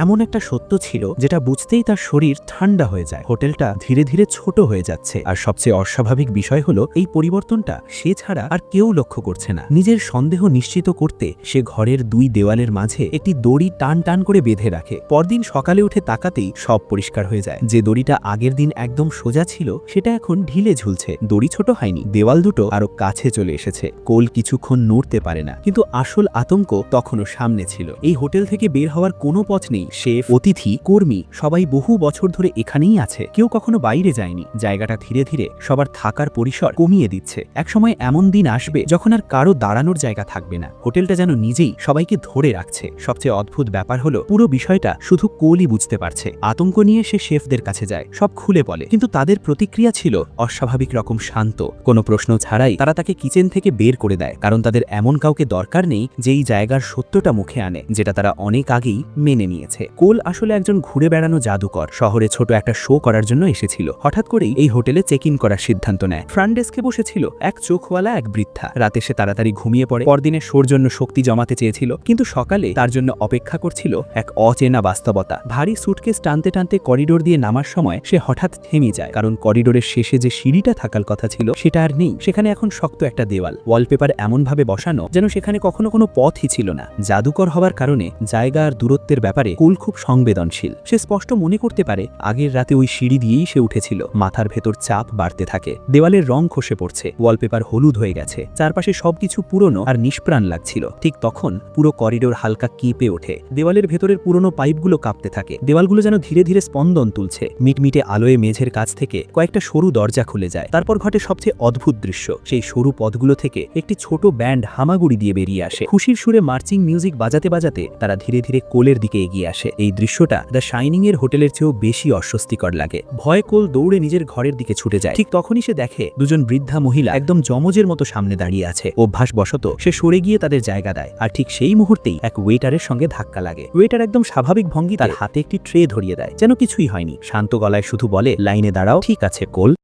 এমন একটা সত্য ছিল যেটা বুঝতেই তার শরীর ঠান্ডা হয়ে যায়। হোটেলটা ধীরে ধীরে ছোট হয়ে যাচ্ছে, আর সবচেয়ে অস্বাভাবিক বিষয় হলো এই পরিবর্তনটা সে ছাড়া আর কেউ লক্ষ্য করছে না। নিজের সন্দেহ নিশ্চিত করতে সে ঘরের দুই দেওয়ালের মাঝে একটি দড়ি টান টান করে বেঁধে রাখে। পরদিন সকালে উঠে তাকাতেই সব পরিষ্কার হয়ে যায়। যে দড়িটা আগের দিন একদম সোজা ছিল সেটা এখন ঢিলে ঝুলছে। দড়ি ছোট হয়নি, দেওয়াল দুটো আরো কাছে চলে এসেছে। কোল কিছুক্ষণ নড়তে পারে না, কিন্তু আসল আতঙ্ক তখনও সামনে ছিল। এই হোটেল থেকে বের হওয়ার কোনো পথ নেই। শেফ, অতিথি, কর্মী সবাই বহু বছর ধরে এখানেই আছে, কেউ কখনো বাইরে যায়নি। জায়গাটা ধীরে ধীরে সবার থাকার পরিসর কমিয়ে দিচ্ছে। একসময় এমন দিন আসবে যখন আর কারো দাঁড়ানোর জায়গা থাকবে না। হোটেলটা যেন নিজেই সবাইকে ধরে রাখছে। সবচেয়ে অদ্ভুত ব্যাপার হলো পুরো বিষয়টা শুধু কোলই বুঝতে পারছে। আতঙ্ক নিয়ে সে শেফদের কাছে যায়, সব খুলে বলে, কিন্তু তাদের প্রতিক্রিয়া ছিল অস্বাভাবিক রকম শান্ত। কোনো প্রশ্ন ছাড়াই তারা তাকে কিচেন থেকে বের করে দেয়, কারণ তাদের এমন কাউকে দরকার নেই যে এই জায়গার সত্যটা মুখে আনে, যেটা তারা অনেক আগেই মেনে নিয়েছে। কোল আসলে একজন ঘুরে বেড়ানো জাদুকর। শহরে ছোট একটা শো করার জন্য এসেছিল। হঠাৎ করেই এই হোটেলে চেক ইন করার সিদ্ধান্ত নেয়। ফ্রন্ট ডেস্কে বসেছিল এক চোখওয়ালা এক বৃদ্ধা। রাতে সে তাড়াতাড়ি ঘুমিয়ে পড়ে। পরদিনের শোর জন্য শক্তি জমাতে চেয়েছিল, কিন্তু সকালে তার জন্য অপেক্ষা করছিল এক অচেনা বাস্তবতা। ভারী সুটকেস টানতে টানতে করিডোর দিয়ে নামার সময় সে হঠাৎ থেমে যায়, কারণ করিডোরের শেষে যে সিঁড়িটা থাকার কথা ছিল সেটা আর নেই। সেখানে এখন শক্ত একটা দেওয়াল, ওয়ালপেপার এমনভাবে বসানো যেন সেখানে কখনো কোনো পথই ছিল না। জাদুকর হওয়ার কারণে জায়গা আর দূরত্বের ব্যাপারে কুল খুব সংবেদনশীল। সে স্পষ্ট মনে করতে পারে আগের রাতে ওই সিঁড়ি দিয়েই সে উঠেছিল। মাথার ভেতর চাপ বাড়তে থাকে। দেওয়ালের রং খসে পড়ছে, ওয়ালপেপার হলুদ হয়ে গেছে, চারপাশে সবকিছু পুরনো আর নিষ্প্রাণ লাগছিল। ঠিক তখন পুরো করিডোর হালকা কেঁপে ওঠে। দেওয়ালের ভেতরের পুরনো পাইপগুলো কাঁপতে থাকে। দেওয়ালগুলো যেন ধীরে ধীরে স্পন্দন তুলছে। মিটমিটে আলোয় মেঝের কাছ থেকে কয়েকটা সরু দরজা খুলে যায়। তারপর ঘটে সবচেয়ে অদ্ভুত দৃশ্য। সেই সরু পথগুলো থেকে একটি ছোট ব্যান্ড হামাগুড়ি দিয়ে বেরিয়ে আসে। খুশির সুরে মার্চিং মিউজিক বাজাতে বাজাতে তারা ধীরে ধীরে কোলের দিকে এগিয়ে আসে। এই দৃশ্যটা দ্য শাইনিং এর হোটেলের চেয়েও বেশি অস্বস্তিকর লাগে। ভয়ে কোল দৌড়ে নিজের ঘরের দিকে ছুটে যায়। ঠিক তখনই সে দেখে দুজন বৃদ্ধা মহিলা একদম যমজের মতো সামনে দাঁড়িয়ে আছে। অভ্যাসবশত সে সরে গিয়ে তাদের জায়গা দেয়, আর ঠিক সেই মুহূর্তেই এক ওয়েটারের সঙ্গে ধাক্কা লাগে। ওয়েটার একদম স্বাভাবিক ভঙ্গি তার হাতে একটি ট্রে ধরিয়ে দেয়, যেন কিছুই হয়নি। শান্ত গলায় শুধু বলে, লাইনে দাঁড়াও। ঠিক আছে কোল।